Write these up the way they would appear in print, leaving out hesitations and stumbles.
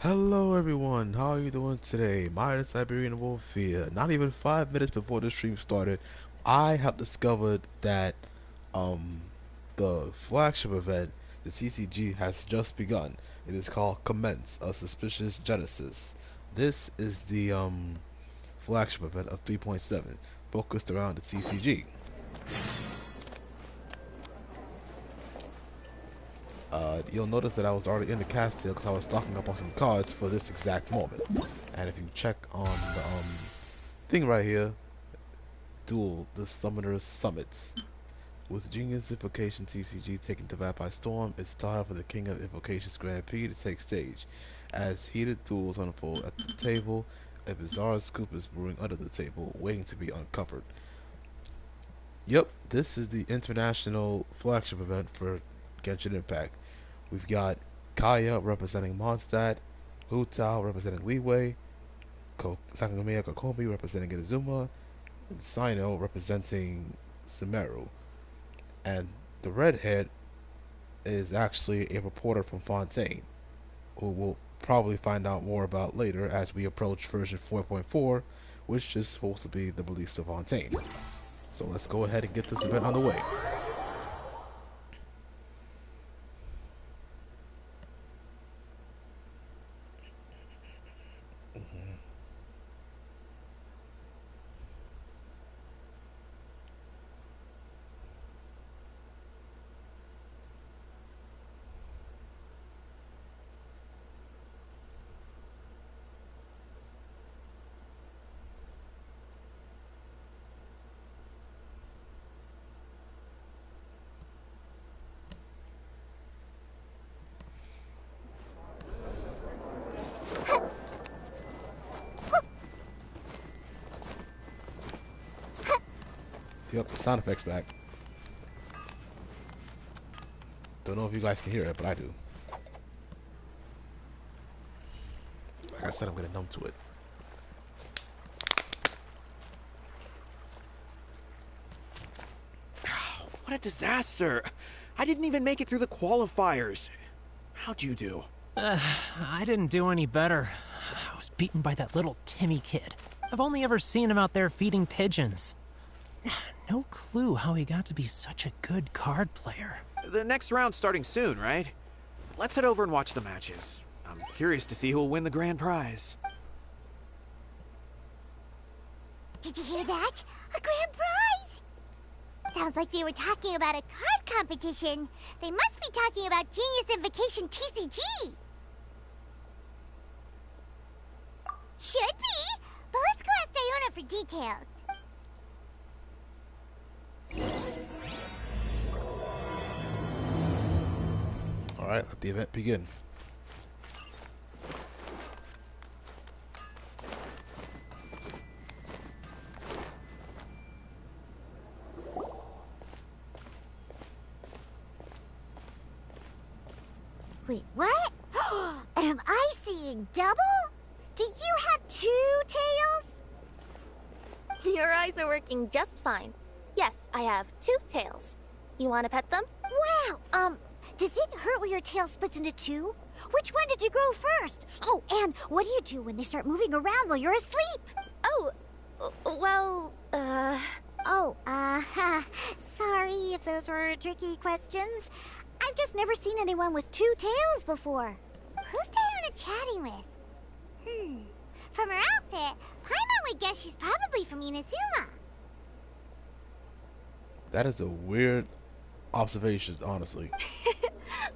Hello everyone, how are you doing today? My name is Siberian Wolf here. Not even 5 minutes before the stream started, I have discovered that um the flagship event, the TCG, has just begun. It is called Commence, a Suspicious Genesis. This is the flagship event of 3.7, focused around the TCG. You'll notice that I was already in the cast here because I was stocking up on some cards for this exact moment. And if you check on the thing right here, Duel, the Summoner's Summit. With Genius Invokation TCG taking Teyvat by storm, it's time for the King of Invocations Grand Prix to take stage. As heated duels unfold at the table, a bizarre scoop is brewing under the table, waiting to be uncovered. Yep, this is the international flagship event for Genshin Impact. We've got Kaya representing Mondstadt, Hu Tao representing Liyue, Sakanomiya Kokomi representing Inazuma, and Sino representing Sumeru. And the redhead is actually a reporter from Fontaine, who we'll probably find out more about later as we approach version 4.4, which is supposed to be the release of Fontaine. So let's go ahead and get this event on the way. Yep, sound effects back. Don't know if you guys can hear it, but I do. Like I said, I'm getting numb to it. What a disaster! I didn't even make it through the qualifiers. How'd you do? I didn't do any better. I was beaten by that little Timmy kid. I've only ever seen him out there feeding pigeons. No clue how he got to be such a good card player. The next round's starting soon, right? Let's head over and watch the matches. I'm curious to see who'll win the grand prize. Did you hear that? A grand prize! Sounds like they were talking about a card competition. They must be talking about Genius Invokation TCG. Should be, but let's go ask Diona for details. Alright, let the event begin. Wait, what? Am I seeing double? Do you have two tails? Your eyes are working just fine. Yes, I have two tails. You want to pet them? Wow, does it hurt when your tail splits into two? Which one did you grow first? Oh, and what do you do when they start moving around while you're asleep? Oh, well, sorry if those were tricky questions. I've just never seen anyone with two tails before. Who's Diona chatting with? From her outfit, Paimon would guess she's probably from Inazuma. That is a weird observation, honestly.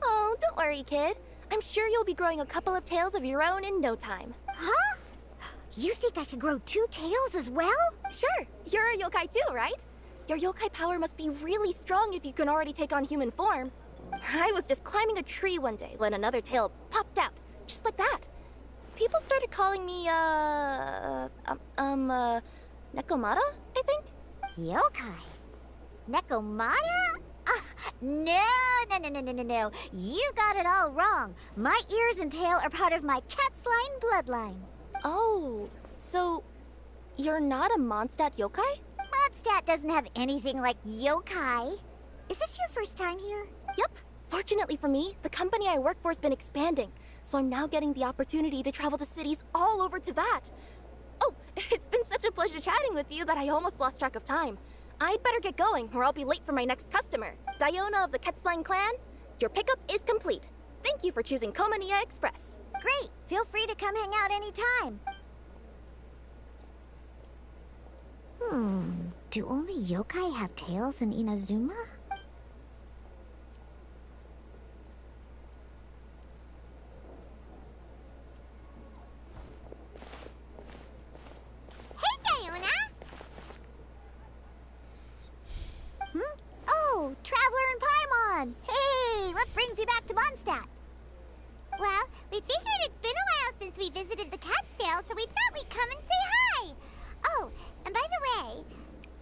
Oh, don't worry, kid. I'm sure you'll be growing a couple of tails of your own in no time. Huh? You think I could grow two tails as well? Sure, you're a yokai too, right? Your yokai power must be really strong if you can already take on human form. I was just climbing a tree one day when another tail popped out, just like that. People started calling me, Nekomata, I think? Yokai? Nekomata? No. You got it all wrong. My ears and tail are part of my cat's line bloodline. Oh, so you're not a Mondstadt yokai? Mondstadt doesn't have anything like yokai. Is this your first time here? Yep. Fortunately for me, the company I work for has been expanding. so I'm now getting the opportunity to travel to cities all over Teyvat. Oh, it's been such a pleasure chatting with you that I almost lost track of time. I'd better get going, or I'll be late for my next customer. Diona of the Quetzline clan, your pickup is complete. Thank you for choosing Comania Express. Great! Feel free to come hang out anytime. Do only yokai have tails in Inazuma? Hey, Diona! Oh, Traveler and Paimon! Hey, what brings you back to Mondstadt? Well, we figured it's been a while since we visited the Catskill, so we thought we'd come and say hi. Oh, and by the way,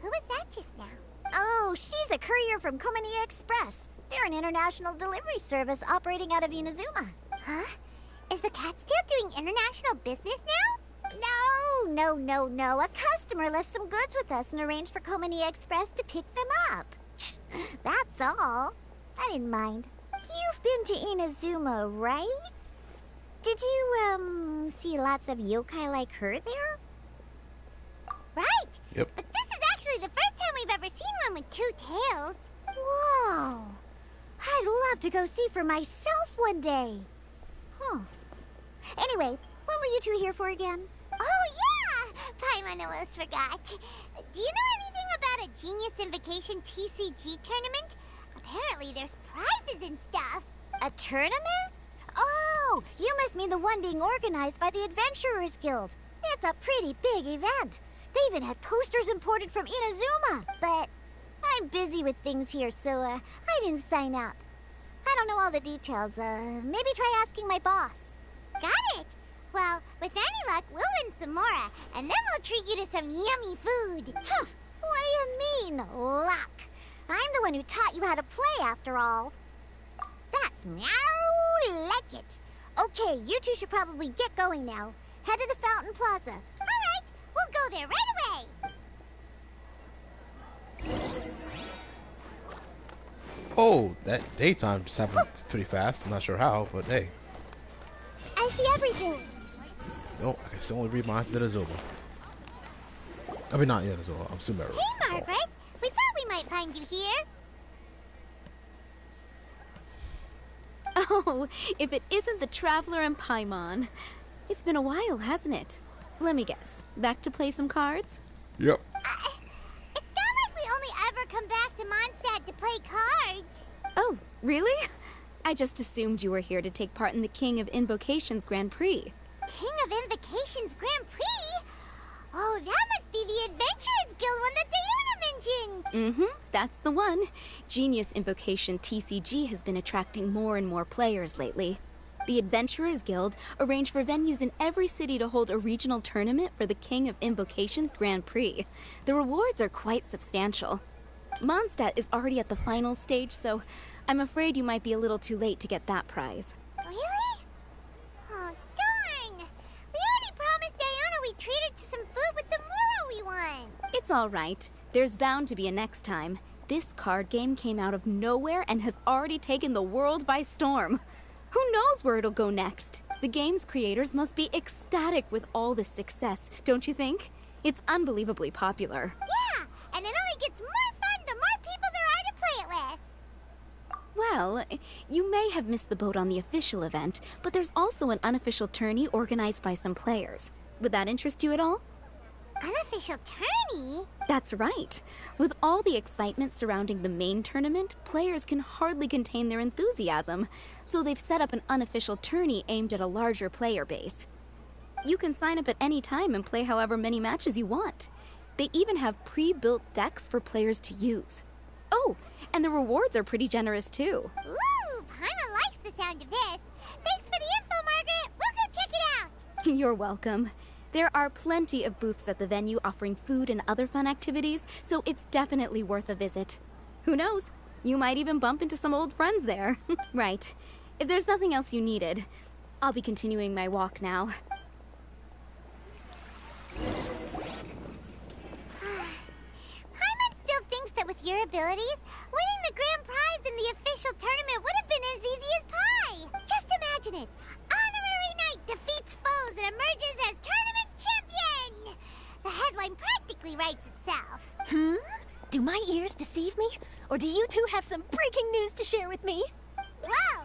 who was that just now? Oh, she's a courier from Comania Express. They're an international delivery service operating out of Inazuma. Huh? Is the Catskill doing international business now? No. A customer left some goods with us and arranged for Comania Express to pick them up. That's all. I didn't mind. You've been to Inazuma, right? Did you, see lots of yokai like her there? Right! Yep. But this is actually the first time we've ever seen one with two tails. Whoa! I'd love to go see for myself one day. Anyway, what were you two here for again? Oh, yeah! Paimon almost forgot. Do you know anything about a Genius Invokation TCG tournament? Apparently there's prizes and stuff. A tournament? Oh, you must mean the one being organized by the Adventurers Guild. It's a pretty big event. They even had posters imported from Inazuma. But I'm busy with things here, so I didn't sign up. I don't know all the details. Maybe try asking my boss. Got it. Well, with any luck, we'll win some more, and then we'll treat you to some yummy food. Huh. What do you mean, luck? I'm the one who taught you how to play, after all. That's meow like it. Okay, you two should probably get going now. Head to the Fountain Plaza. All right, we'll go there right away. Oh, that daytime just happened pretty fast. I'm not sure how, but hey. I see everything. No, I can still only read mine to Inazuma. I mean, not Inazuma. I'm Sumeru. Hey, Margaret. We thought we might find you here. Oh, if it isn't the Traveler and Paimon. It's been a while, hasn't it? Let me guess. Back to play some cards? Yep. It's not like we only ever come back to Mondstadt to play cards. Oh, really? I just assumed you were here to take part in the King of Invokations Grand Prix. King of Invocations Grand Prix? Oh, that must be the Adventurers Guild one that Diona mentioned. That's the one. Genius Invocation TCG has been attracting more and more players lately. The Adventurers Guild arranged for venues in every city to hold a regional tournament for the King of Invocations Grand Prix. The rewards are quite substantial. Mondstadt is already at the final stage, so I'm afraid you might be a little too late to get that prize. Really? Oh, darn. We already promised Diona we'd treat her to some food with the Muro we won. It's all right. There's bound to be a next time. This card game came out of nowhere and has already taken the world by storm. Who knows where it'll go next? The game's creators must be ecstatic with all this success, don't you think? It's unbelievably popular. Yeah, and it only gets more fun the more people there are to play it with. Well, you may have missed the boat on the official event, but there's also an unofficial tourney organized by some players. Would that interest you at all? Unofficial tourney? That's right. With all the excitement surrounding the main tournament, players can hardly contain their enthusiasm, so they've set up an unofficial tourney aimed at a larger player base. You can sign up at any time and play however many matches you want. They even have pre-built decks for players to use. Oh, and the rewards are pretty generous too. Ooh, Paimon likes the sound of this. Thanks for the info, Margaret. We'll go check it out. You're welcome. There are plenty of booths at the venue offering food and other fun activities, so it's definitely worth a visit. Who knows? You might even bump into some old friends there. Right. If there's nothing else you needed, I'll be continuing my walk now. Paimon still thinks that with your abilities, winning the grand prize in the official tournament would have been as easy as pie. Just imagine it. Honor usually writes itself. Do my ears deceive me? Or do you two have some breaking news to share with me? Whoa!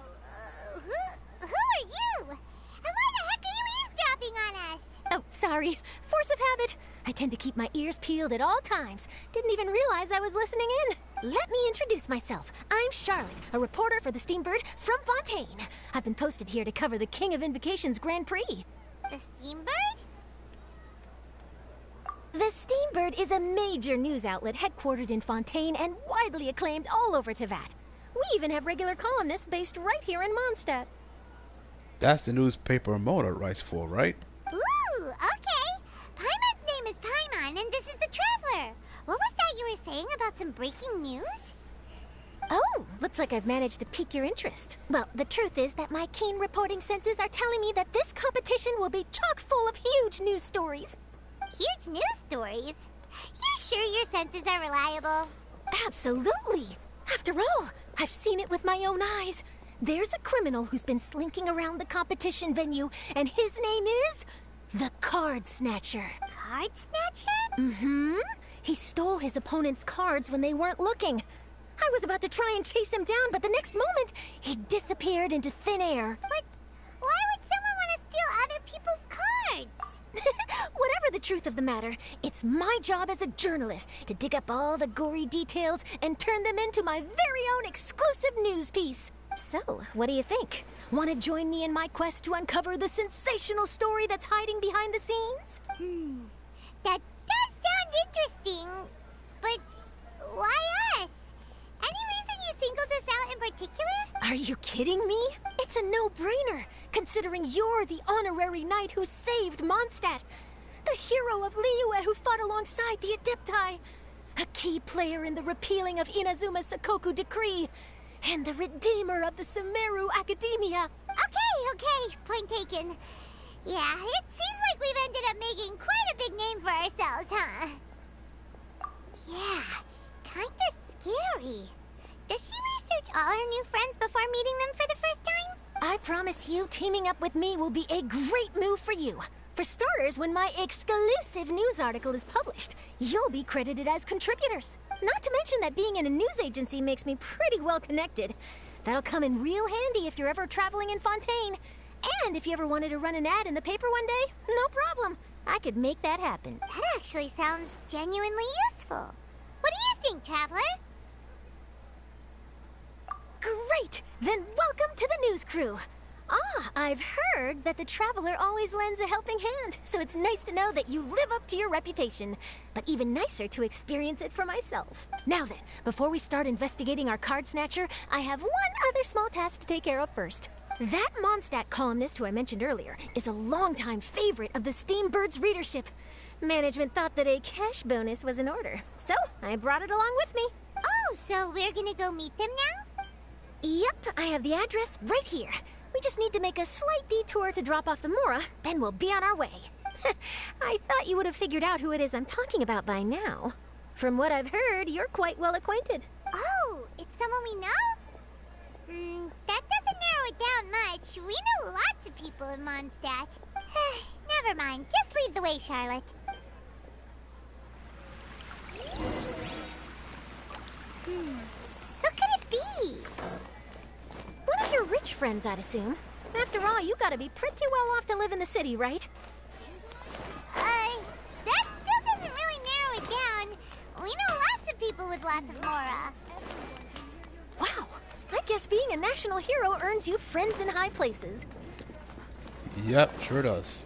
Who are you? And why the heck are you eavesdropping on us? Oh, sorry. Force of habit. I tend to keep my ears peeled at all times. Didn't even realize I was listening in. Let me introduce myself. I'm Charlotte, a reporter for the Steambird from Fontaine. I've been posted here to cover the King of Invokations Grand Prix. The Steambird? The Steambird is a major news outlet headquartered in Fontaine and widely acclaimed all over Teyvat. We even have regular columnists based right here in Mondstadt. That's the newspaper Mona writes for, right? Ooh, okay. Paimon's name is Paimon, and this is the Traveler. What was that you were saying about some breaking news? Oh, looks like I've managed to pique your interest. Well, the truth is that my keen reporting senses are telling me that this competition will be chock full of huge news stories. Huge news stories? You sure your senses are reliable? Absolutely. After all, I've seen it with my own eyes. There's a criminal who's been slinking around the competition venue, and his name is the Card Snatcher. Card Snatcher? Mm-hmm. He stole his opponent's cards when they weren't looking. I was about to try and chase him down, but the next moment, he disappeared into thin air. But why would someone want to steal other people's cards? Whatever the truth of the matter, it's my job as a journalist to dig up all the gory details and turn them into my very own exclusive news piece. So, what do you think? Want to join me in my quest to uncover the sensational story that's hiding behind the scenes? That does sound interesting, but why us? Any reason you singled us out in particular? Are you kidding me? It's a no-brainer, considering you're the honorary knight who saved Mondstadt, the hero of Liyue who fought alongside the Adepti, a key player in the repealing of Inazuma's Sakoku decree, and the redeemer of the Sumeru Academia. Okay, point taken. Yeah, it seems like we've ended up making quite a big name for ourselves, huh? Yeah, kinda scary. Does she research all her new friends before meeting them for the first time? I promise you, teaming up with me will be a great move for you. For starters, when my exclusive news article is published, you'll be credited as contributors. Not to mention that being in a news agency makes me pretty well connected. That'll come in real handy if you're ever traveling in Fontaine. And if you ever wanted to run an ad in the paper one day, no problem. I could make that happen. That actually sounds genuinely useful. What do you think, Traveler? Great! Then welcome to the news crew. I've heard that the Traveler always lends a helping hand, so it's nice to know that you live up to your reputation. But even nicer to experience it for myself. Now then, before we start investigating our card snatcher, I have one other small task to take care of first. That Mondstadt columnist who I mentioned earlier is a longtime favorite of the Steambird's readership. Management thought that a cash bonus was in order, so I brought it along with me. Oh, so we're gonna go meet them now? Yep, I have the address right here. We just need to make a slight detour to drop off the Mora, then we'll be on our way. I thought you would have figured out who it is I'm talking about by now. From what I've heard, you're quite well acquainted. Oh, it's someone we know? That doesn't narrow it down much. We know lots of people in Mondstadt. Never mind, just lead the way, Charlotte. Who could it be? One of your rich friends, I'd assume. After all, you gotta be pretty well off to live in the city, right? That still doesn't really narrow it down. We know lots of people with lots of Mora. Wow, I guess being a national hero earns you friends in high places. Yep, sure does.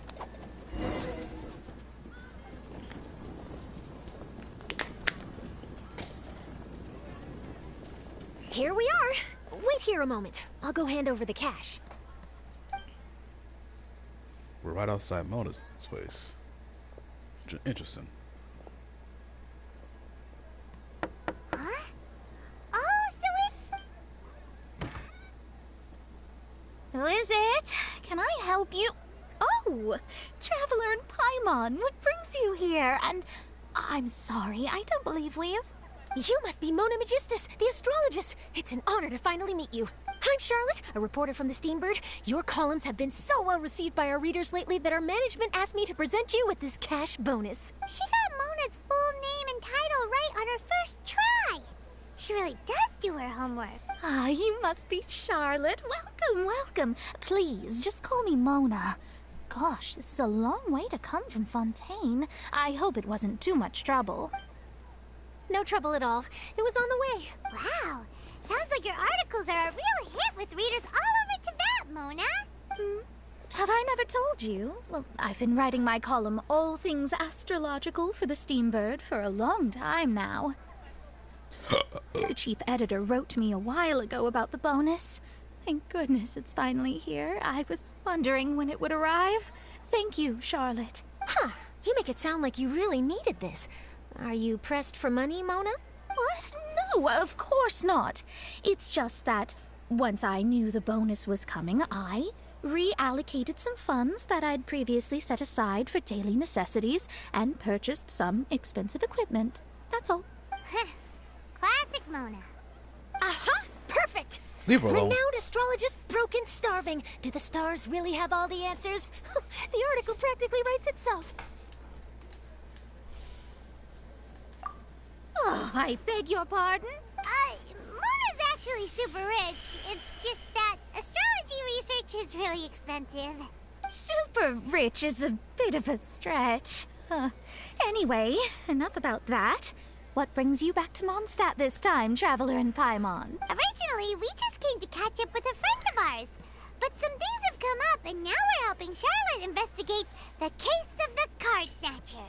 Here we are. Wait here a moment. I'll go hand over the cash. We're right outside Mona's place. Interesting. Huh? Oh, so it's... Who is it? Can I help you? Oh, Traveler and Paimon, what brings you here? And I'm sorry, I don't believe we've... You must be Mona Magistus, the astrologist. It's an honor to finally meet you. I'm Charlotte, a reporter from the Steambird. Your columns have been so well received by our readers lately that our management asked me to present you with this cash bonus. She got Mona Mona's full name and title right on her first try. She really does do her homework. Ah, you must be Charlotte. Welcome, welcome. Please, just call me Mona. Gosh, this is a long way to come from Fontaine. I hope it wasn't too much trouble. No trouble at all. It was on the way. Wow, sounds like your articles are a real hit with readers all over Teyvat, Mona. Have I never told you? Well, I've been writing my column, All Things Astrological, for the Steambird for a long time now. The chief editor wrote to me a while ago about the bonus. Thank goodness it's finally here. I was wondering when it would arrive. Thank you, Charlotte. Huh. You make it sound like you really needed this. Are you pressed for money, Mona? What? No, of course not. It's just that once I knew the bonus was coming, I reallocated some funds that I'd previously set aside for daily necessities and purchased some expensive equipment. That's all. Classic Mona. Aha! Perfect! Leave her alone. Renowned astrologist, broken, starving. Do the stars really have all the answers? The article practically writes itself. Oh, I beg your pardon? Mona's actually super rich. It's just that astrology research is really expensive. Super rich is a bit of a stretch. Anyway, enough about that. What brings you back to Mondstadt this time, Traveler in Paimon? Originally, we just came to catch up with a friend of ours. But some things have come up, and now we're helping Charlotte investigate the case of the Card Snatcher.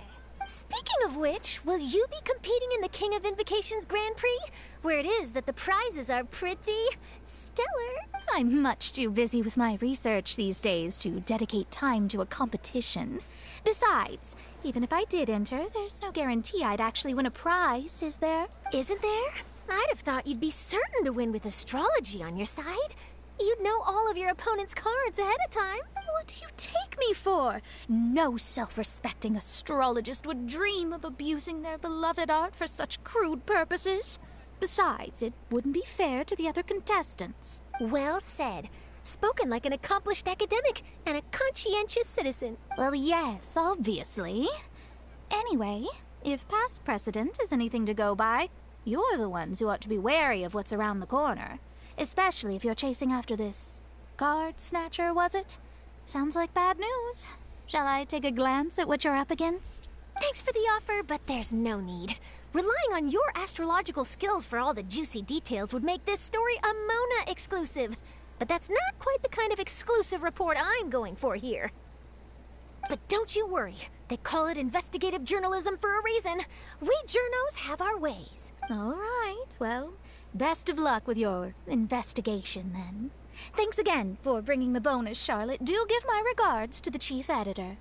Speaking of which, will you be competing in the King of Invokations Grand Prix? Where it is that the prizes are pretty stellar. I'm much too busy with my research these days to dedicate time to a competition. Besides, even if I did enter, there's no guarantee I'd actually win a prize, is there? Isn't there? I'd have thought you'd be certain to win with astrology on your side. You'd know all of your opponent's cards ahead of time. What do you take me for? No self-respecting astrologist would dream of abusing their beloved art for such crude purposes. Besides, it wouldn't be fair to the other contestants. Well said. Spoken like an accomplished academic and a conscientious citizen. Well, yes, obviously. Anyway, if past precedent is anything to go by, you're the ones who ought to be wary of what's around the corner. Especially if you're chasing after this card snatcher, was it? Sounds like bad news. Shall I take a glance at what you're up against? Thanks for the offer, but there's no need. Relying on your astrological skills for all the juicy details would make this story a Mona exclusive. But that's not quite the kind of exclusive report I'm going for here. But don't you worry. They call it investigative journalism for a reason. We journos have our ways. All right, well, best of luck with your investigation, then. Thanks again for bringing the bonus, Charlotte. Do give my regards to the chief editor.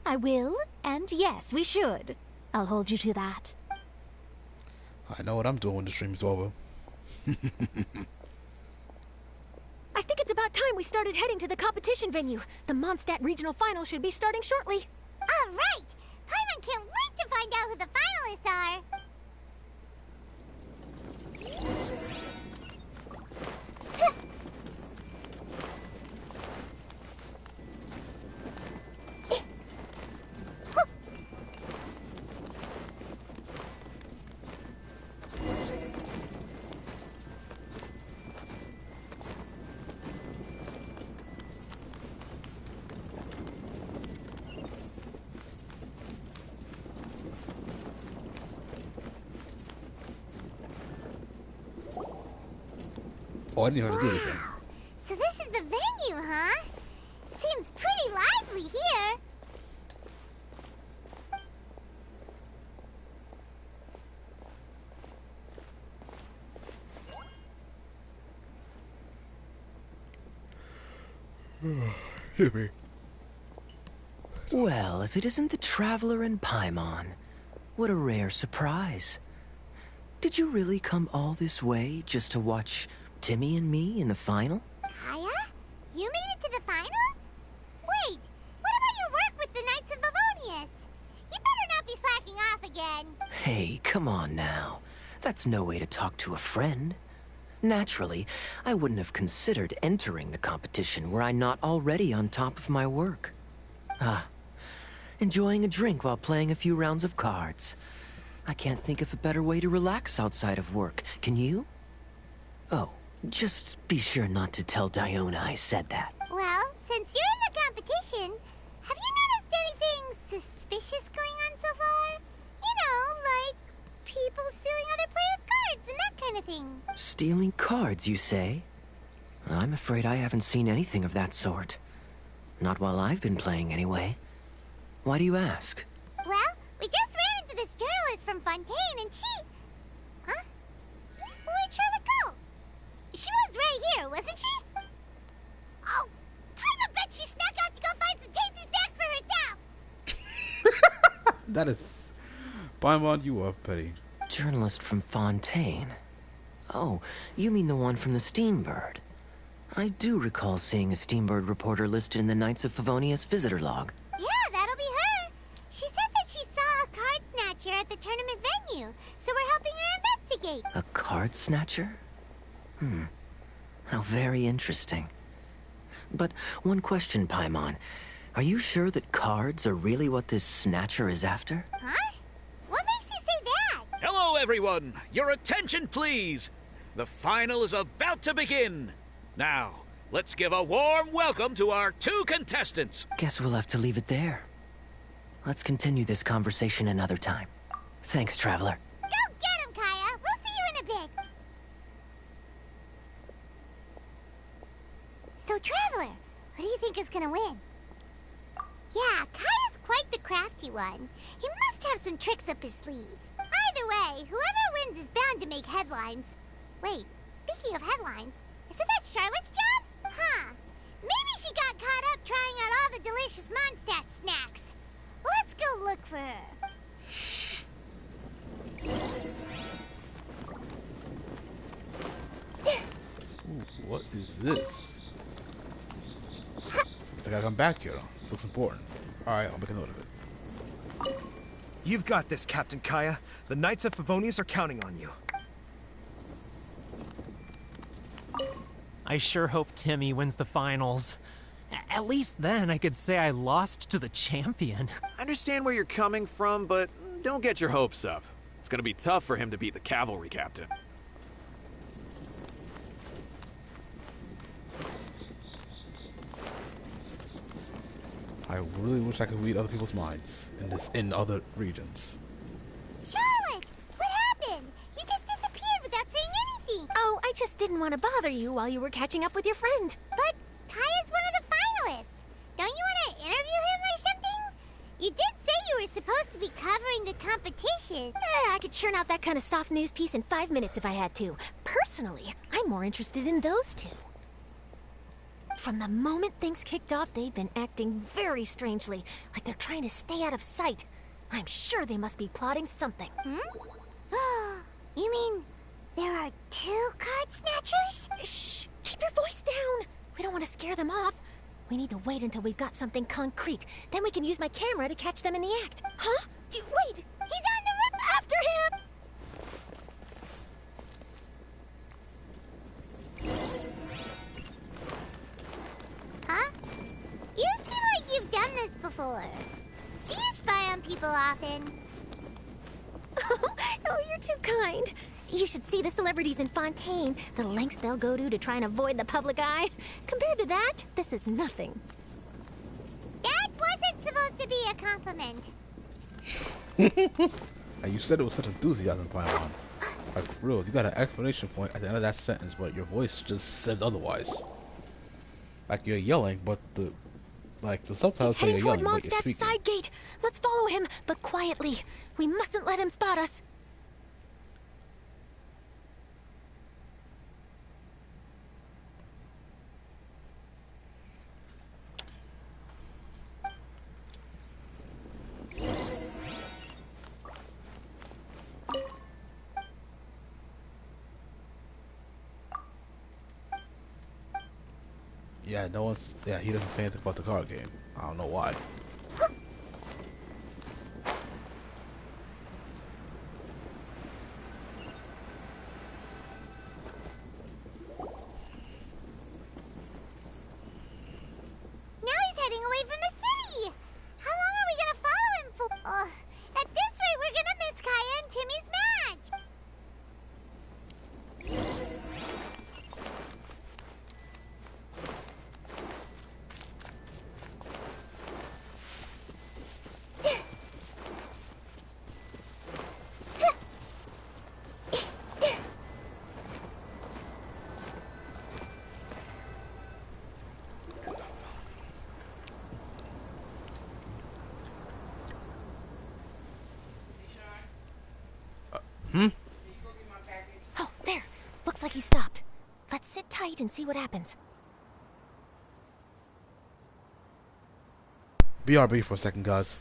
I will, and yes, we should. I'll hold you to that. I know what I'm doing when the stream's over. I think it's about time we started heading to the competition venue. The Mondstadt Regional Final should be starting shortly. All right! Paimon can't wait to find out who the finalists are. Oh, I didn't even have to do anything. So this is the venue, huh? Seems pretty lively here. Hit me. Well, if it isn't the Traveler in Paimon, what a rare surprise. Did you really come all this way just to watch Timmy and me in the final? Kaya? You made it to the finals? Wait, what about your work with the Knights of Livonius? You better not be slacking off again. Hey, come on now. That's no way to talk to a friend. Naturally, I wouldn't have considered entering the competition were I not already on top of my work. enjoying a drink while playing a few rounds of cards. I can't think of a better way to relax outside of work. Can you? Oh, just be sure not to tell Diona I said that. Well, since you're in the competition, have you noticed anything suspicious going on so far? You know, like people stealing other players' cards and that kind of thing. Stealing cards, you say? I'm afraid I haven't seen anything of that sort. Not while I've been playing, anyway. Why do you ask? Well, we just ran into this journalist from Fontaine and she... Huh? Where'd Charlotte go? She was right here, wasn't she? Oh, I bet she snuck out to go find some tasty snacks for herself. That is... Paimon, you are petty. Journalist from Fontaine. Oh, you mean the one from the Steambird. I do recall seeing a Steambird reporter listed in the Knights of Favonius visitor log. Yeah, that'll be her. She said that she saw a card snatcher at the tournament venue, so we're helping her investigate. A card snatcher? How very interesting. But one question, Paimon. Are you sure that cards are really what this snatcher is after? Huh? What makes you say that? Hello, everyone! Your attention, please! The final is about to begin. Now, let's give a warm welcome to our 2 contestants. Guess we'll have to leave it there. Let's continue this conversation another time. Thanks, Traveler. Go get him, Kaya. We'll see you in a bit. So, Traveler, what do you think is gonna win? Yeah, Kaya's quite the crafty one. He must have some tricks up his sleeve. Either way, whoever wins is bound to make headlines. Wait, speaking of headlines, isn't that Charlotte's job? Huh. Maybe she got caught up trying out all the delicious Mondstadt snacks. Let's go look for her. Ooh, what is this? I gotta come back here. This looks important. Alright, I'll make a note of it. You've got this, Captain Kaya. The Knights of Favonius are counting on you. I sure hope Timmy wins the finals. At least then I could say I lost to the champion. I understand where you're coming from, but don't get your hopes up. It's gonna be tough for him to beat the cavalry captain. I really wish I could read other people's minds in other regions. Charlotte, what happened? You just disappeared without saying anything. Oh, I just didn't want to bother you while you were catching up with your friend. But Kaya's one of the finalists. Don't you want to interview him or something? You did say you were supposed to be covering the competition. I could churn out that kind of soft news piece in 5 minutes if I had to. Personally, I'm more interested in those 2. From the moment things kicked off, they've been acting very strangely, like they're trying to stay out of sight. I'm sure they must be plotting something. You mean there are 2 card snatchers? Shh! Keep your voice down! We don't want to scare them off. We need to wait until we've got something concrete. Then we can use my camera to catch them in the act. Huh? Wait! He's on the run! After him! Huh? You seem like you've done this before. Do you spy on people often? Oh, you're too kind. You should see the celebrities in Fontaine, the lengths they'll go to try and avoid the public eye. Compared to that, this is nothing. That wasn't supposed to be a compliment. And you said it with such enthusiasm, Paimon. Like, for real, you got an exclamation point at the end of that sentence, but your voice just says otherwise. Like you're yelling, but the subtitles He's say heading you're toward yelling, but you're Mondstadt's speaking. side gate. Let's follow him, but quietly. We mustn't let him spot us. Yeah, no one's. Yeah, he doesn't say anything about the card game. I don't know why. Now he's heading away from the city. How long are we gonna Hmm? Oh, there. Looks like he stopped. Let's sit tight and see what happens. BRB for a second, guys.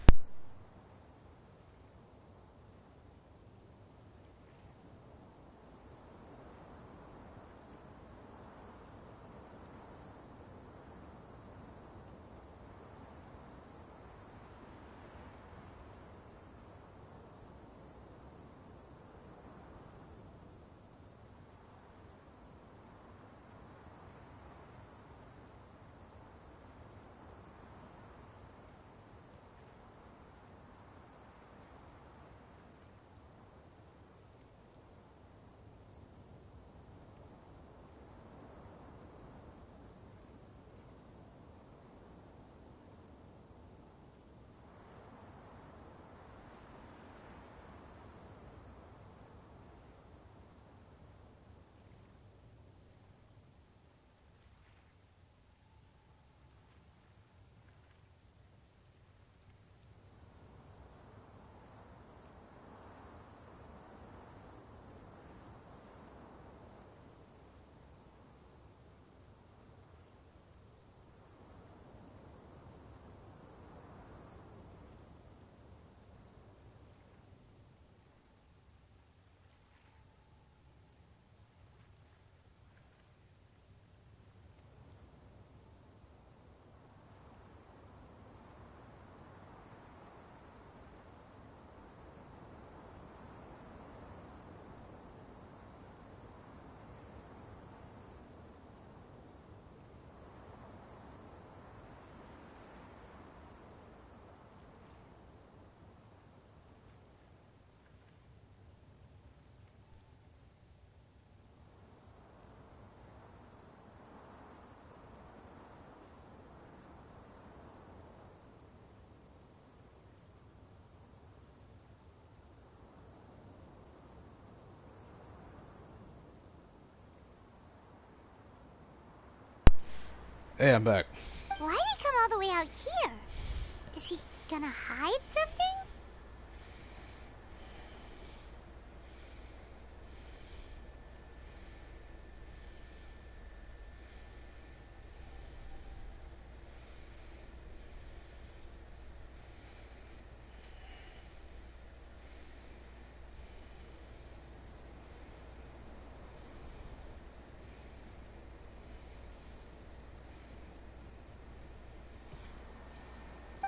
Hey, I'm back. Why did he come all the way out here? Is he gonna hide something?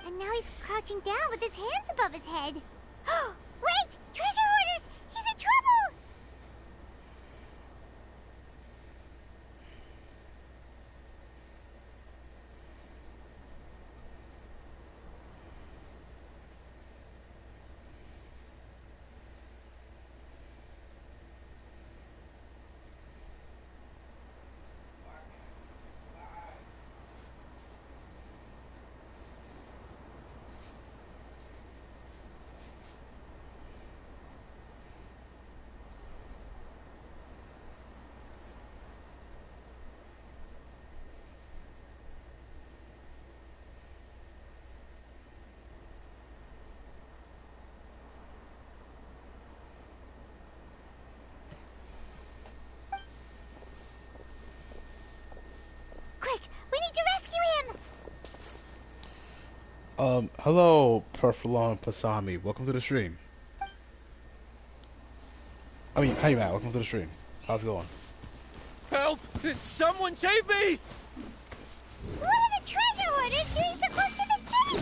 And now he's crouching down with his hands above his head. Wait! Treasure hoarders! He's in trouble! Quick! We need to rescue him! Hello, Perfalon Pasami. Welcome to the stream. Hey, Matt. Welcome to the stream. How's it going? Help! Someone save me! What are the treasure hoarders doing so close to the city?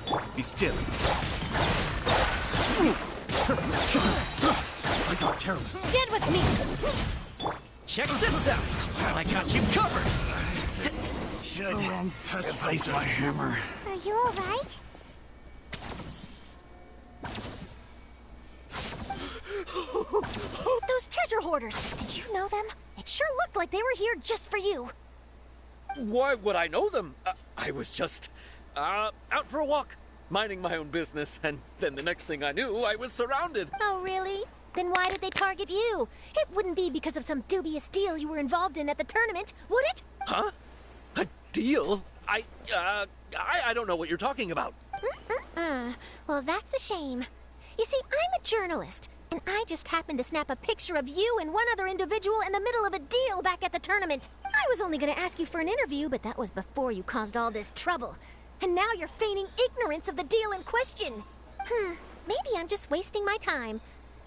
Memory. Be still. I got careless. Stand with me! Check this out! I got you covered! Should replace my hammer. Are you alright? Those treasure hoarders! Did you know them? It sure looked like they were here just for you. Why would I know them? I was just, out for a walk, minding my own business, and then the next thing I knew, I was surrounded. Oh, really? Then why did they target you? It wouldn't be because of some dubious deal you were involved in at the tournament, would it? Huh? A deal? I don't know what you're talking about. Well, that's a shame. You see, I'm a journalist, and I just happened to snap a picture of you and one other individual in the middle of a deal back at the tournament. I was only gonna ask you for an interview, but that was before you caused all this trouble. And now you're feigning ignorance of the deal in question. Maybe I'm just wasting my time.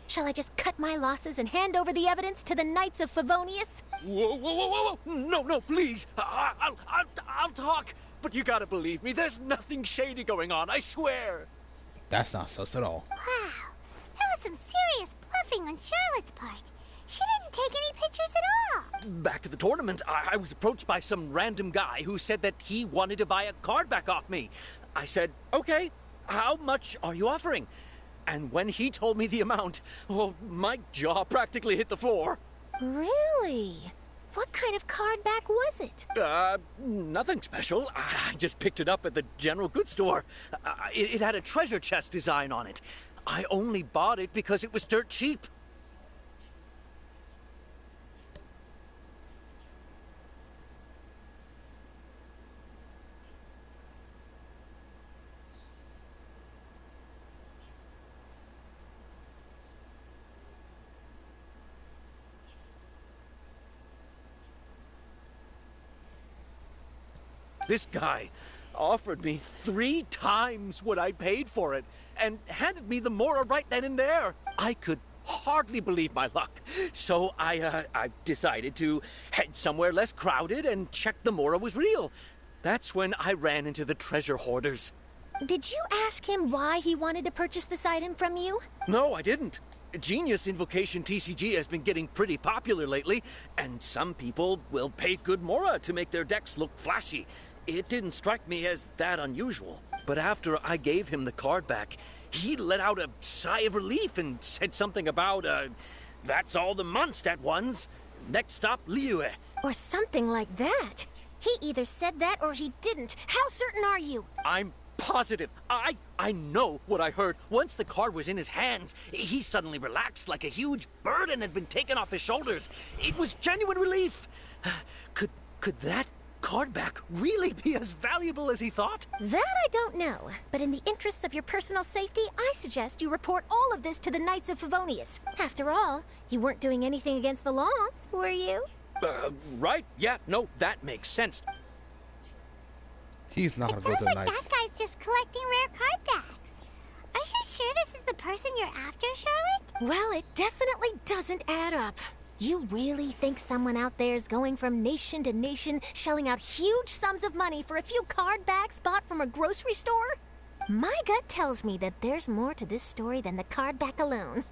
Shall I just cut my losses and hand over the evidence to the Knights of Favonius? Whoa, whoa, whoa, whoa, whoa! No, please! I'll talk! But you gotta believe me, there's nothing shady going on, I swear! That's not sus at all. Wow, that was some serious bluffing on Charlotte's part. She didn't take any pictures at all. Back at the tournament, I was approached by some random guy who said that he wanted to buy a card back off me. I said, okay, how much are you offering? And when he told me the amount, oh, my jaw practically hit the floor. Really? What kind of card back was it? Nothing special. I just picked it up at the general goods store. It had a treasure chest design on it. I only bought it because it was dirt cheap. This guy offered me 3 times what I paid for it and handed me the Mora right then and there. I could hardly believe my luck. So I decided to head somewhere less crowded and check the Mora was real. That's when I ran into the treasure hoarders. Did you ask him why he wanted to purchase this item from you? No, I didn't. Genius Invocation TCG has been getting pretty popular lately, and some people will pay good Mora to make their decks look flashy. It didn't strike me as that unusual. But after I gave him the card back, he let out a sigh of relief and said something about, that's all the Mondstadt ones. Next stop, Liyue. Or something like that. He either said that or he didn't. How certain are you? I'm positive. I know what I heard. Once the card was in his hands, he suddenly relaxed like a huge burden had been taken off his shoulders. It was genuine relief. Could that card back really be as valuable as he thought? That I don't know, but in the interests of your personal safety, I suggest you report all of this to the Knights of Favonius. After all, you weren't doing anything against the law, were you? Right? Yeah, no, that makes sense. He's not gonna go to the Sounds like Knights. that guy's just collecting rare card backs. Are you sure this is the person you're after, Charlotte? Well, it definitely doesn't add up. You really think someone out there is going from nation to nation, shelling out huge sums of money for a few card backs bought from a grocery store? My gut tells me that there's more to this story than the card back alone.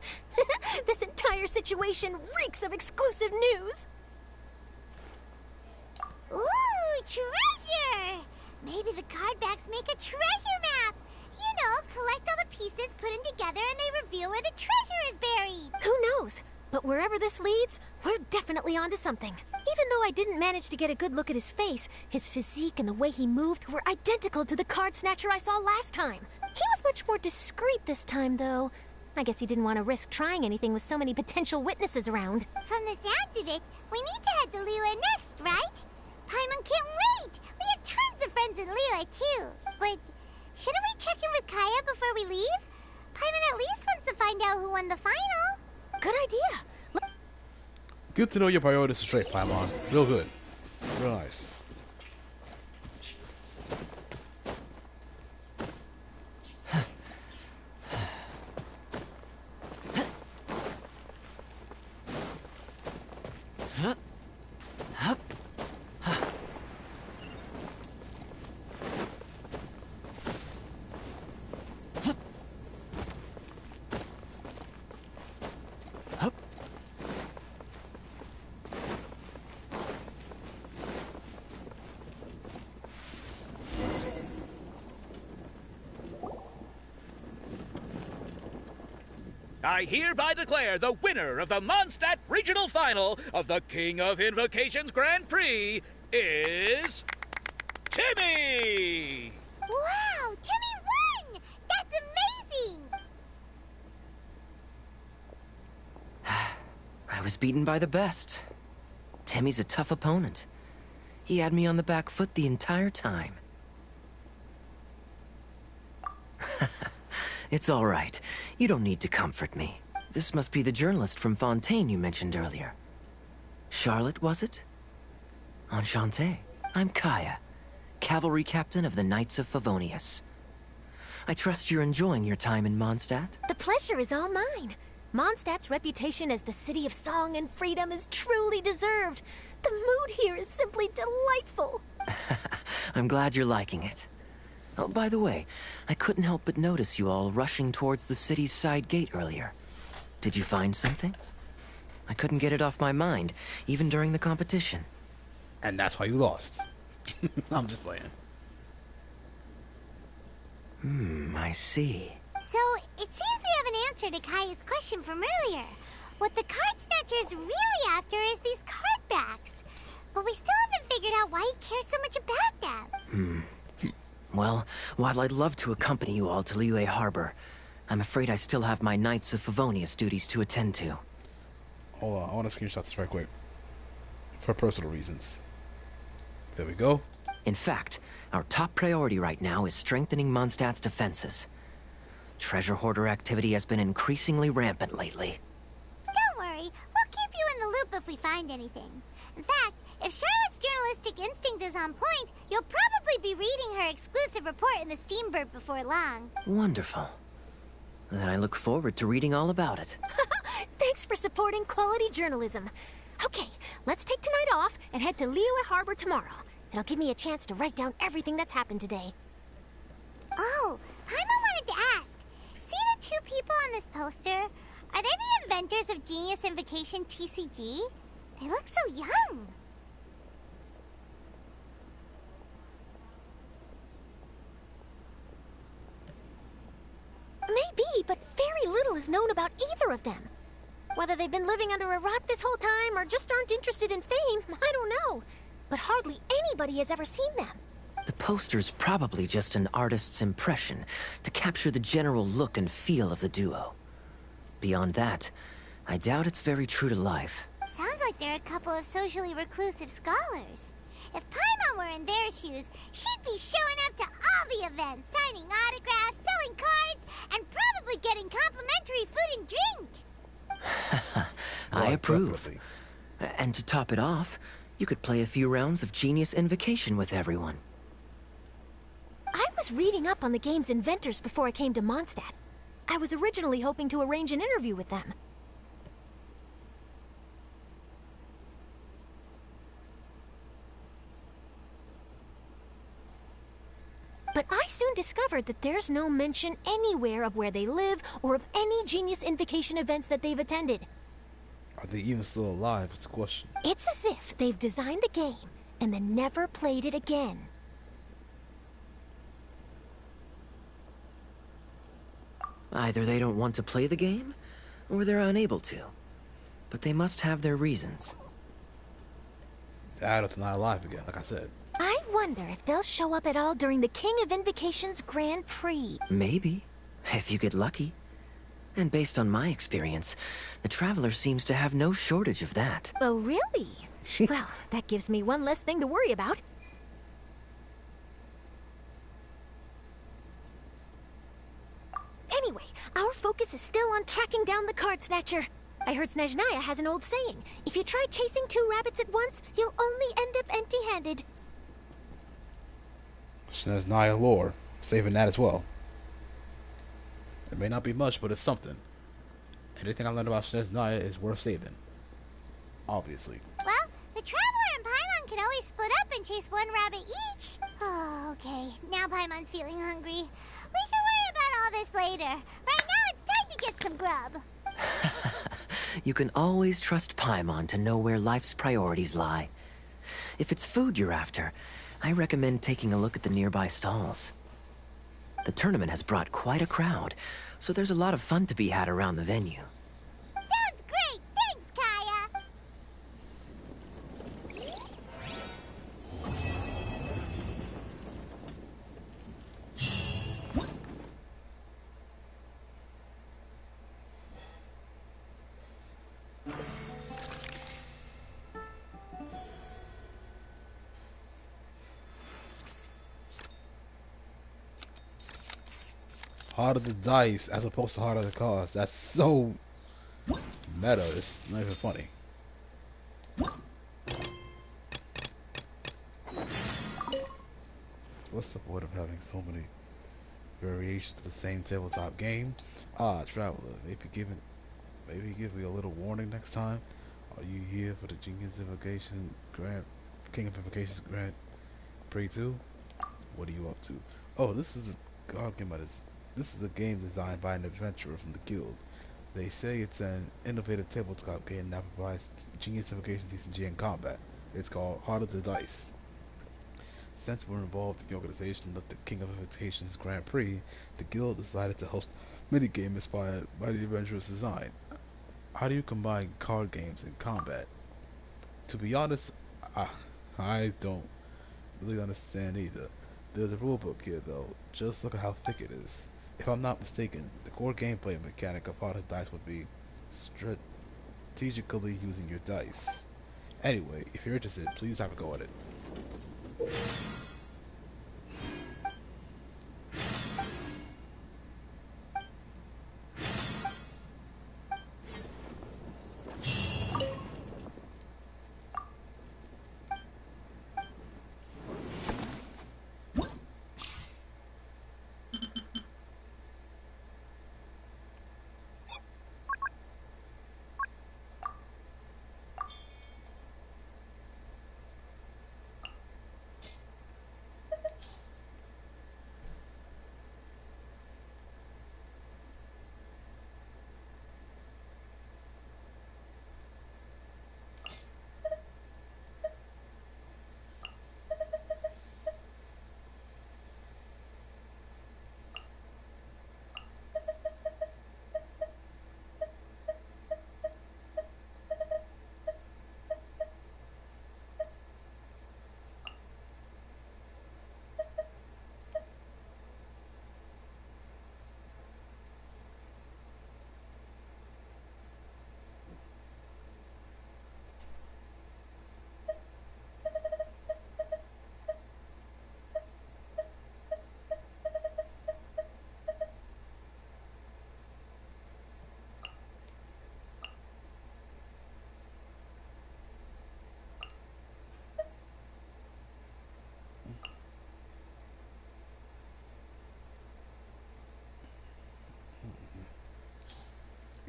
This entire situation reeks of exclusive news. Ooh, treasure! Maybe the card backs make a treasure map. You know, collect all the pieces, put them together, and they reveal where the treasure is buried. Who knows? But wherever this leads, we're definitely onto something. Even though I didn't manage to get a good look at his face, his physique and the way he moved were identical to the card snatcher I saw last time. He was much more discreet this time, though. I guess he didn't want to risk trying anything with so many potential witnesses around. From the sounds of it, we need to head to Liyue next, right? Paimon can't wait! We have tons of friends in Liyue, too. But shouldn't we check in with Kaya before we leave? Paimon at least wants to find out who won the final. Good idea. Good to know your priorities are straight, Paimon. Real good. Real nice. I hereby declare the winner of the Mondstadt Regional Final of the King of Invokations Grand Prix is Timmy! Wow, Timmy won! That's amazing! I was beaten by the best. Timmy's a tough opponent. He had me on the back foot the entire time. It's all right. You don't need to comfort me. This must be the journalist from Fontaine you mentioned earlier. Charlotte, was it? Enchanté. I'm Kaya, cavalry captain of the Knights of Favonius. I trust you're enjoying your time in Mondstadt? The pleasure is all mine. Mondstadt's reputation as the city of song and freedom is truly deserved. The mood here is simply delightful. I'm glad you're liking it. Oh, by the way, I couldn't help but notice you all rushing towards the city's side gate earlier. Did you find something? I couldn't get it off my mind, even during the competition. And that's why you lost. I'm just playing. I see. So, it seems we have an answer to Kaya's question from earlier. What the card snatcher's really after is these card backs. But we still haven't figured out why he cares so much about them. Well, while I'd love to accompany you all to Liyue Harbor, I'm afraid I still have my Knights of Favonius duties to attend to. Hold on, I want to screenshot this right quick. For personal reasons. There we go. In fact, our top priority right now is strengthening Mondstadt's defenses. Treasure hoarder activity has been increasingly rampant lately. Don't worry, we'll keep you in the loop if we find anything. In fact, if Charlotte's journalistic instinct is on point, you'll probably be reading her exclusive report in the Steambird before long. Wonderful. Then I look forward to reading all about it. Thanks for supporting quality journalism. Okay, let's take tonight off and head to Liyue Harbor tomorrow. It'll give me a chance to write down everything that's happened today. Oh, Paimon wanted to ask. See the two people on this poster? Are they the inventors of Genius Invokation TCG? They look so young. Maybe, but very little is known about either of them. Whether they've been living under a rock this whole time or just aren't interested in fame, I don't know. But hardly anybody has ever seen them. The poster's probably just an artist's impression to capture the general look and feel of the duo. Beyond that, I doubt it's very true to life. Sounds like they're a couple of socially reclusive scholars. If Paimon were in their shoes, she'd be showing up to all the events, signing autographs, selling cards, and probably getting complimentary food and drink. I approve. And to top it off, you could play a few rounds of Genius Invocation with everyone. I was reading up on the game's inventors before I came to Mondstadt. I was originally hoping to arrange an interview with them. But I soon discovered that there's no mention anywhere of where they live or of any Genius Invocation events that they've attended. Are they even still alive? It's a question. It's as if they've designed the game and then never played it again. Either they don't want to play the game, or they're unable to. But they must have their reasons. The adult's not alive again, like I said. I wonder if they'll show up at all during the King of Invocations Grand Prix. Maybe, if you get lucky. And based on my experience, the Traveler seems to have no shortage of that. Oh, really? Well, that gives me one less thing to worry about. Anyway, our focus is still on tracking down the card snatcher. I heard Snezhnaya has an old saying. If you try chasing two rabbits at once, you'll only end up empty-handed. Snezhnaya lore. Saving that as well. It may not be much, but it's something. Anything I learned about Snezhnaya is worth saving. Obviously. Well, the Traveler and Paimon can always split up and chase one rabbit each. Oh, okay. Now Paimon's feeling hungry. We can worry about all this later. Right now, it's time to get some grub. You can always trust Paimon to know where life's priorities lie. If it's food you're after, I recommend taking a look at the nearby stalls. The tournament has brought quite a crowd, so there's a lot of fun to be had around the venue. Sounds great! Thanks, Kaya! Harder the dice as opposed to harder the cards. That's so meta. It's not even funny. What's the point of having so many variations of the same tabletop game? Ah, traveler, maybe give me a little warning next time. Are you here for the Genius Invocation Grant, King of Invocations Grant Prix 2? What are you up to? Oh, this is a card game. This is a game designed by an adventurer from the guild. They say it's an innovative tabletop game that provides Genius Invokation TCG in combat. It's called Heart of the Dice. Since we're involved in the organization of the King of Invocations Grand Prix, the guild decided to host a minigame inspired by the adventurer's design. How do you combine card games and combat? To be honest, I don't really understand either. There's a rulebook here though. Just look at how thick it is. If I'm not mistaken, the core gameplay mechanic of Heart of Dice would be strategically using your dice. Anyway, if you're interested, please have a go at it.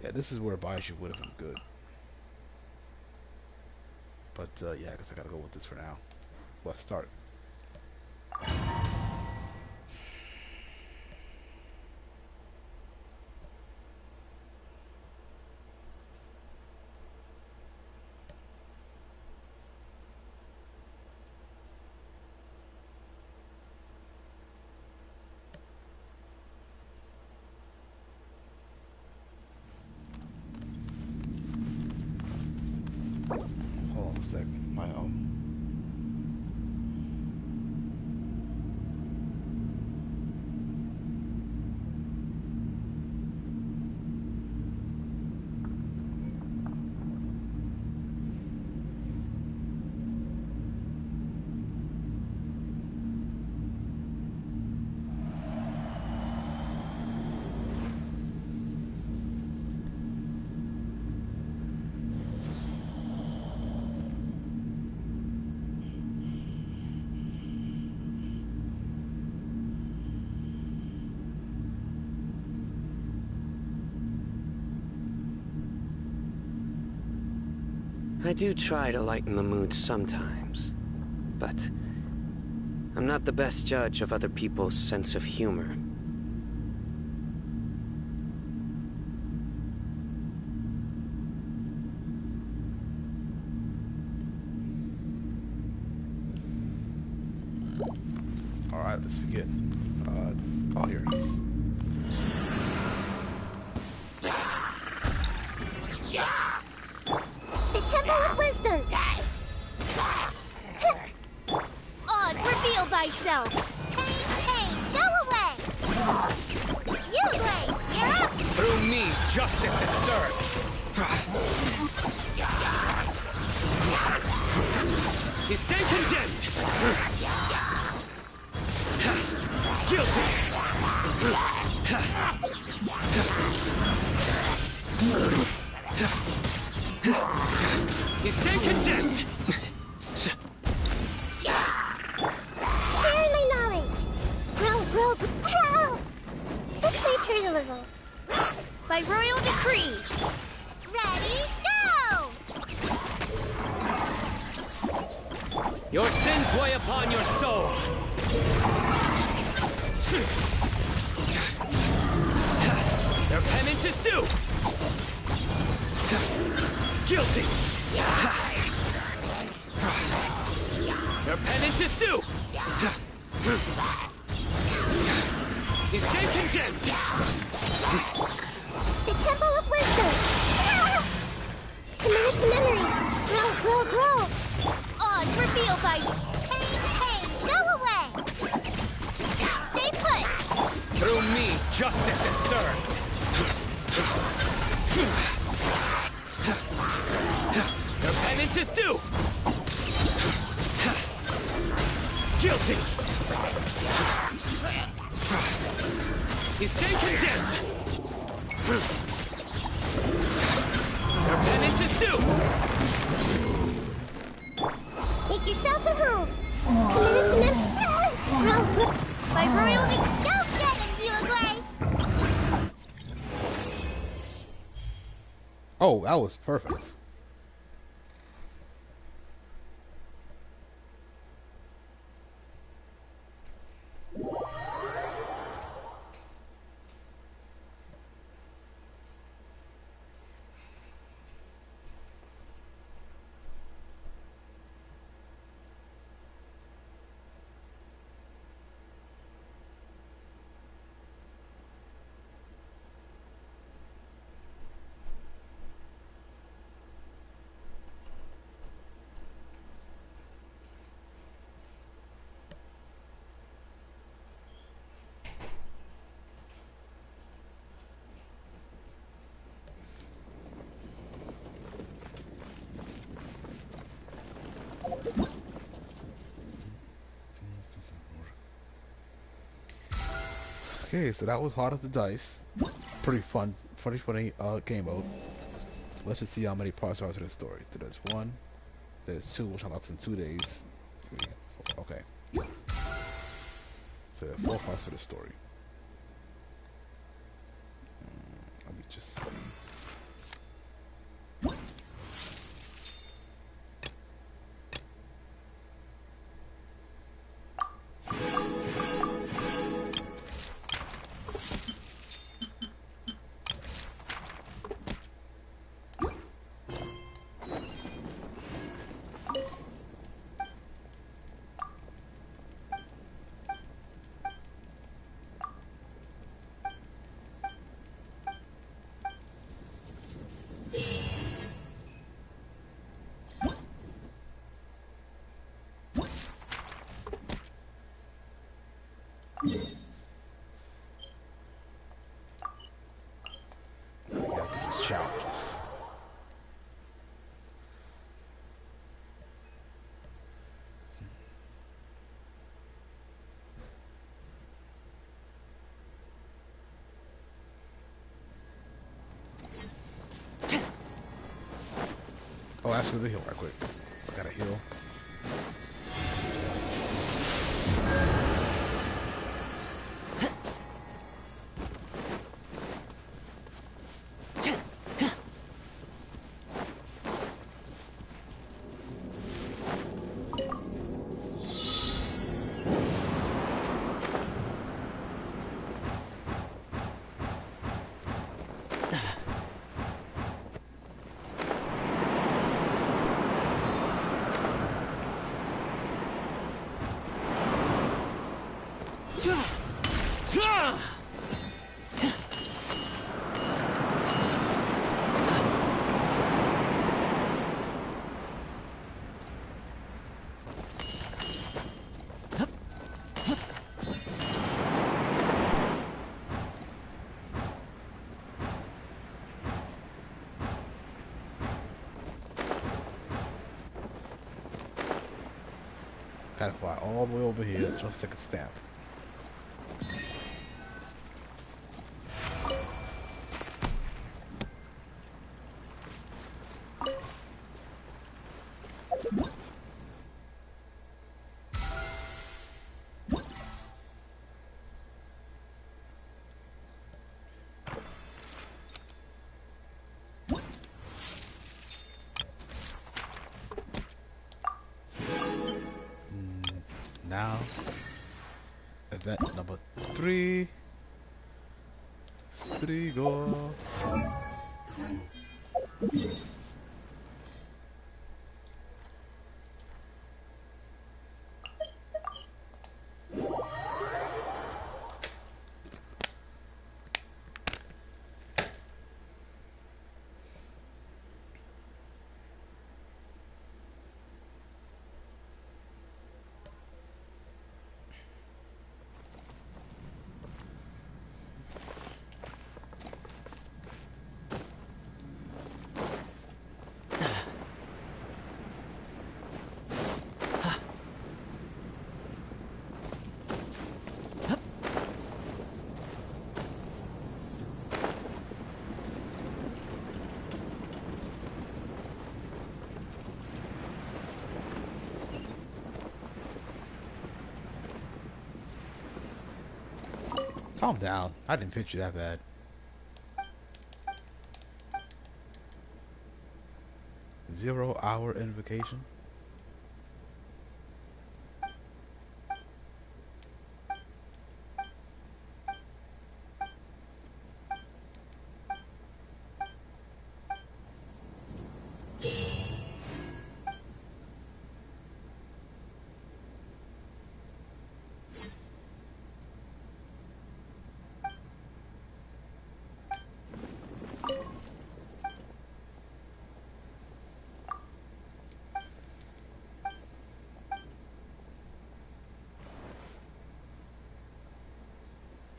Yeah, this is where Baiju would have been good. But yeah, I guess I gotta go with this for now. Let's start. Hold on a sec. My I do try to lighten the mood sometimes, but I'm not the best judge of other people's sense of humor. Alright, let's begin. Oh, here it is. The Temple of Wisdom! Oz, reveal thyself! Hey, go away! You, Blade, you're up! Through me, justice is served. You stand condemned! Guilty! By royal decree. Ready, go! Your sins weigh upon your soul. Their penance is due. Guilty. Their penance is due. You stand condemned. The Temple of Wisdom. Committed to memory. Grow. Odds revealed by pain, go away! Stay put! Through me, justice is served. Your penance is due. Guilty. You stay condemned. Your penance is due. Make yourselves at home. Committed to memory. Grow. By royal decree, go get him, Uruguay! Oh, that was perfect. Okay, so that was Heart of the Dice. Pretty fun, funny game mode. Let's just see how many parts are to the story. So there's 1, there's 2, which unlocks in 2 days. 3, 4, okay. So there are 4 parts to the story. Let me just see. Challenges. Oh, actually, let me heal right quick. I gotta heal. Gotta fly all the way over here just to take a stamp. Event number 3. 3 go. Calm down. I didn't pitch you that bad. Zero-hour invocation.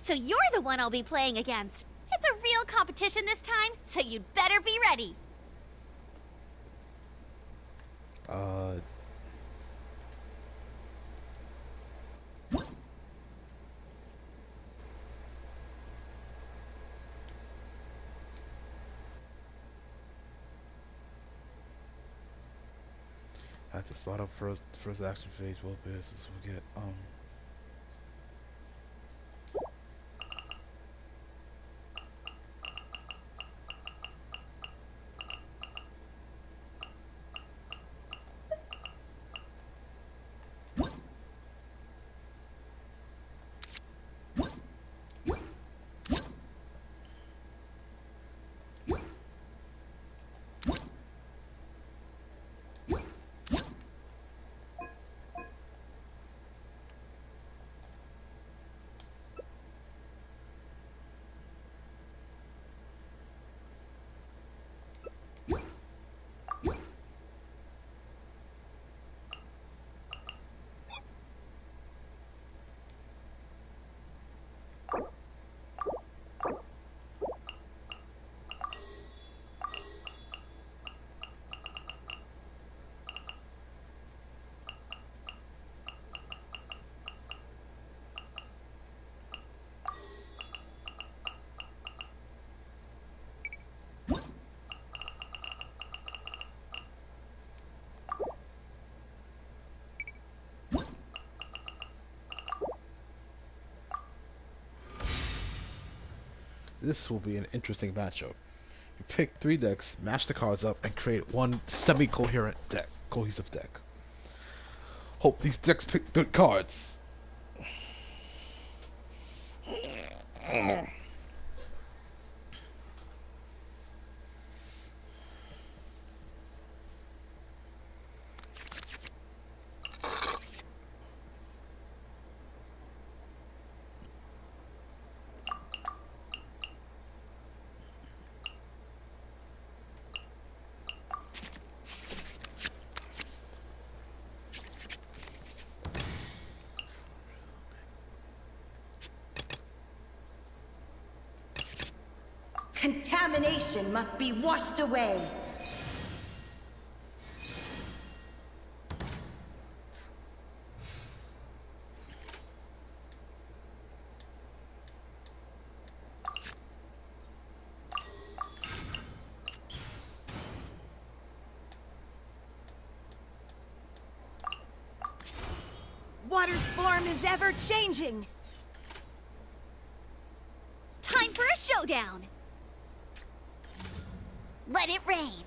So you're the one I'll be playing against. It's a real competition this time, so you'd better be ready. I have to start up first action phase. Well, business we get This will be an interesting matchup. You pick 3 decks, mash the cards up, and create one semi-coherent deck, cohesive deck. Hope these decks pick good cards. Contamination must be washed away. Water's form is ever changing. Time for a showdown. Let it rain.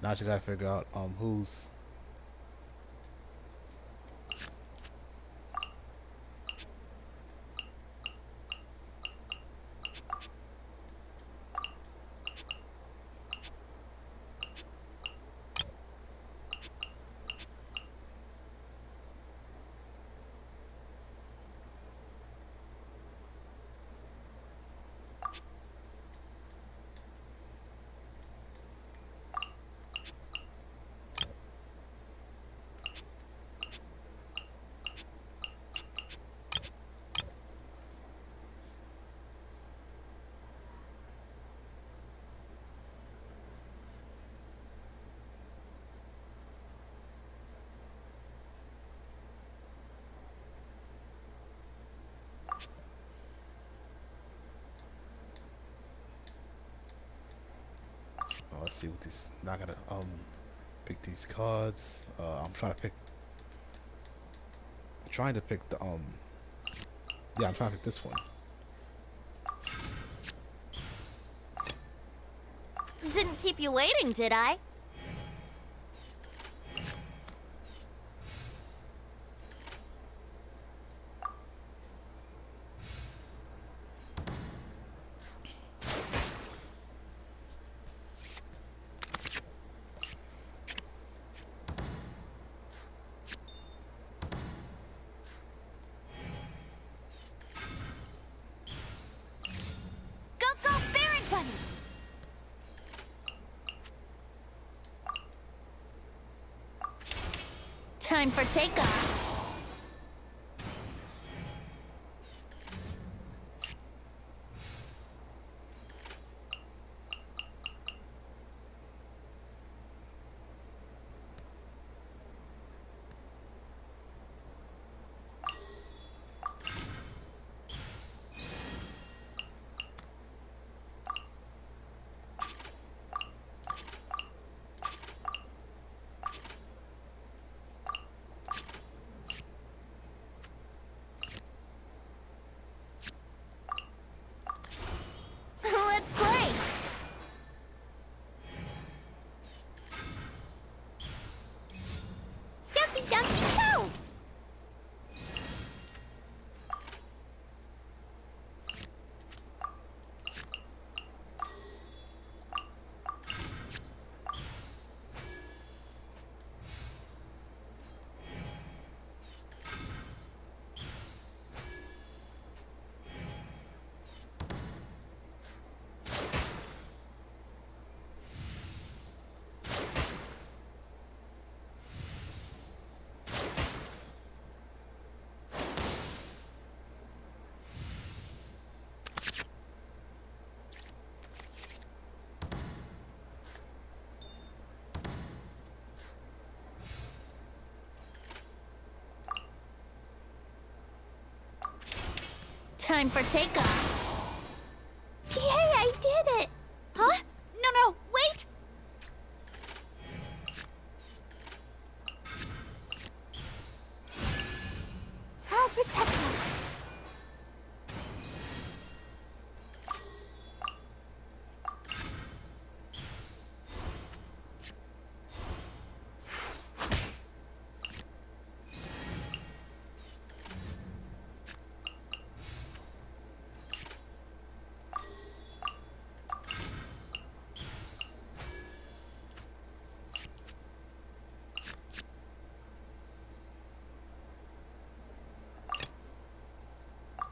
Now I just gotta figure out who's. Let's see what these. Not gonna pick these cards. I'm trying to pick the yeah, I'm trying to pick this one. Didn't keep you waiting, did I? Time for takeoff. Let's play! Dumpy Dumpy Toe! Time for takeoff. Yay, I did it! Huh? No, wait! I'll protect us.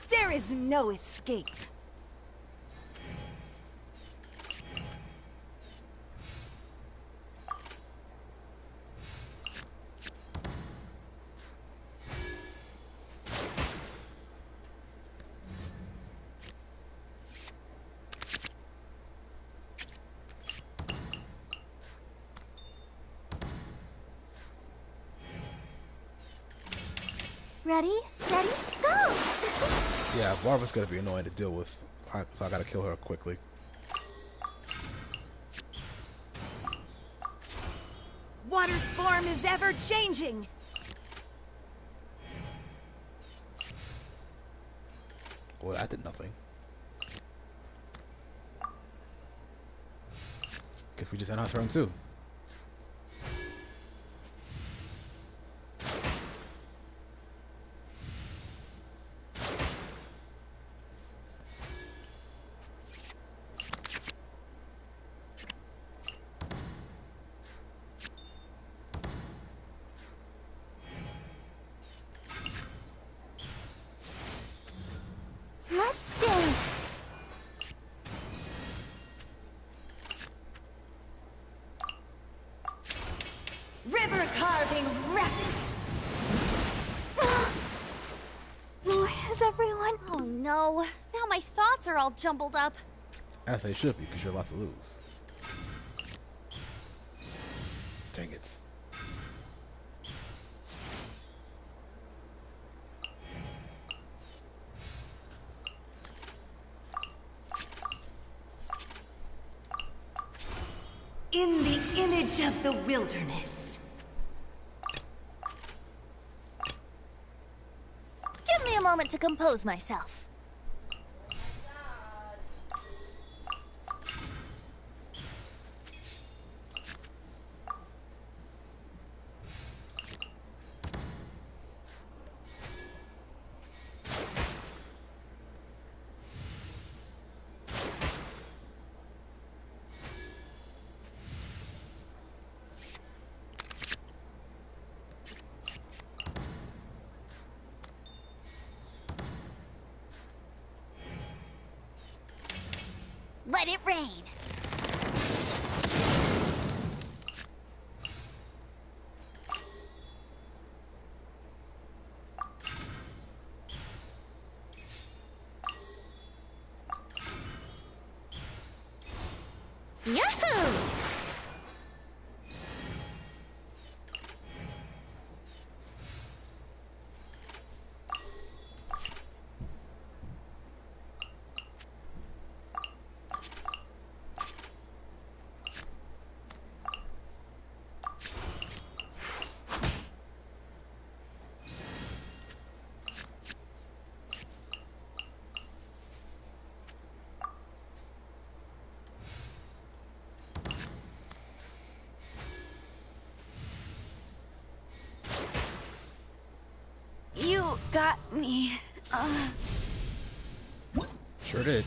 There is no escape. Ready, steady, go! Yeah, Barbara's gonna be annoying to deal with, so I gotta kill her quickly. Water's form is ever changing. Well, that did nothing. Guess we just end our turn too. How's everyone? Oh no, now my thoughts are all jumbled up. As they should be, because you're about to lose. Dang it. In the image of the wilderness. Give me a moment to compose myself. Let it rain. Yahoo! You got me. Sure did.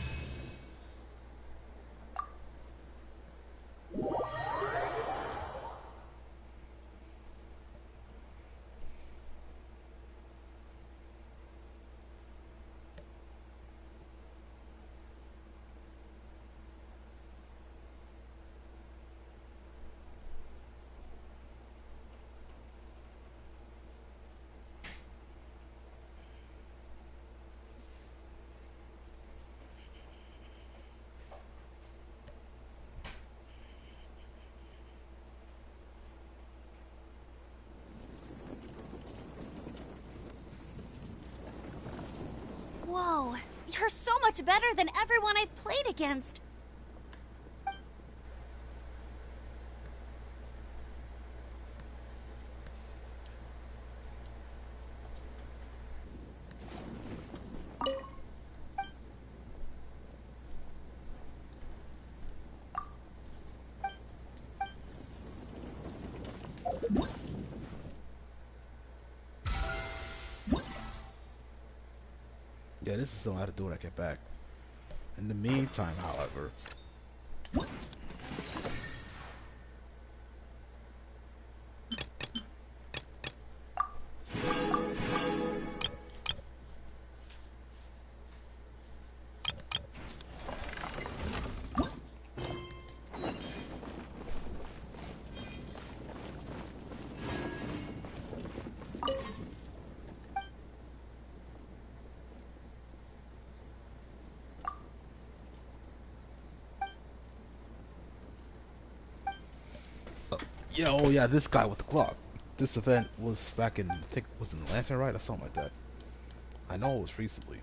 Whoa, you're so much better than everyone I've played against. Yeah, this is something I have to do when I get back. In the meantime, however, yeah, oh yeah, this guy with the clock. This event was back in, I think, was in the Lantern, right, or something like that. I know it was recently.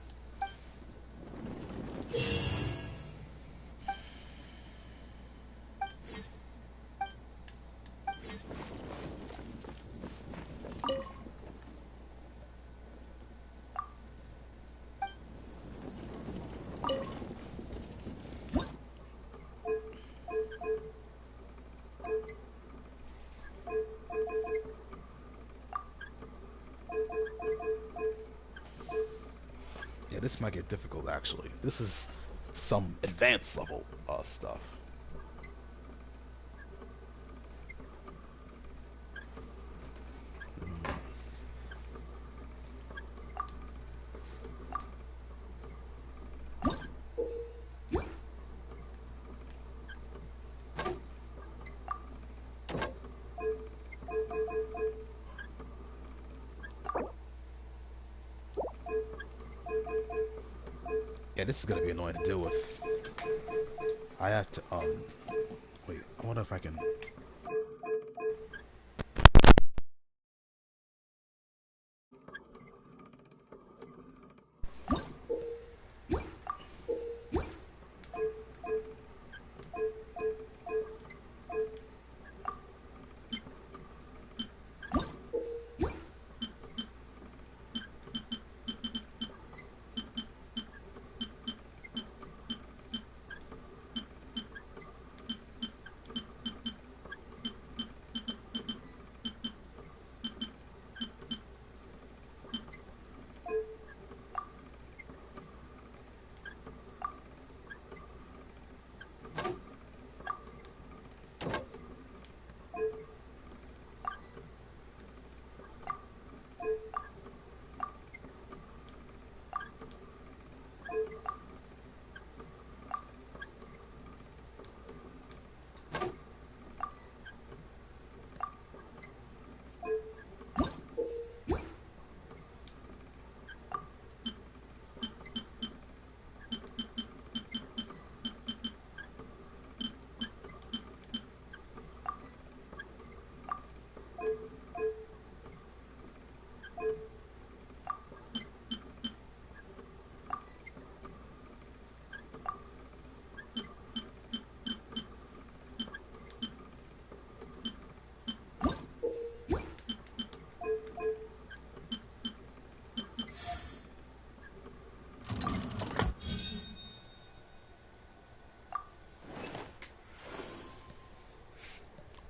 Yeah, this might get difficult actually. This is some advanced level stuff. Yeah, this is gonna be annoying to deal with. I have to, wait, I wonder if I can...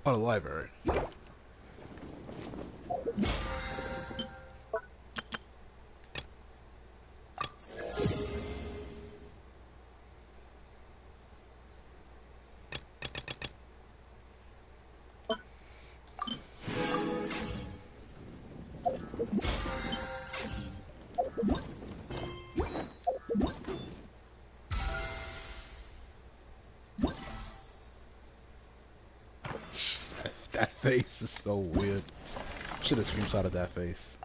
Oh, the library. That face is so weird. Should have screenshotted that face.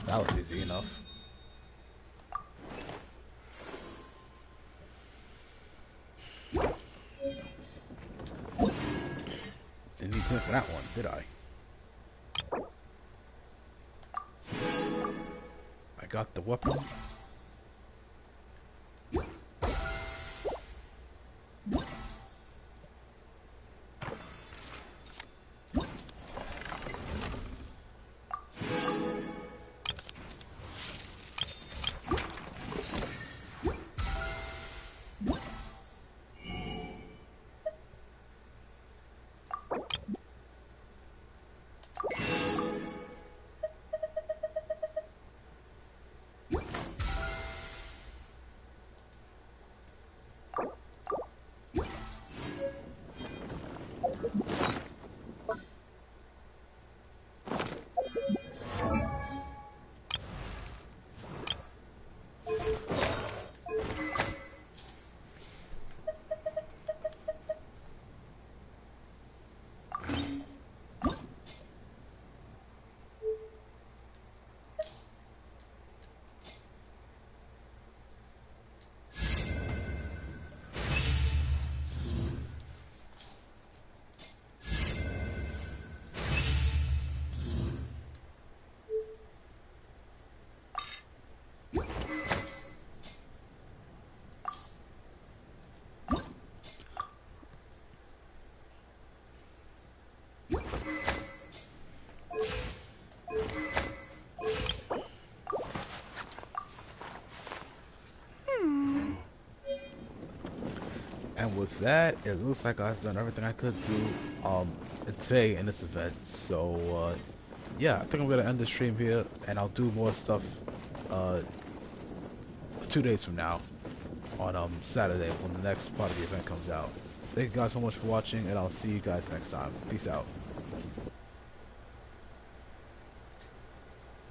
That was easy enough. Didn't need to for that one, did I? I got the weapon. And with that, it looks like I've done everything I could do today in this event. So yeah, I think I'm gonna end the stream here, and I'll do more stuff 2 days from now on Saturday when the next part of the event comes out. Thank you guys so much for watching, and I'll see you guys next time. Peace out.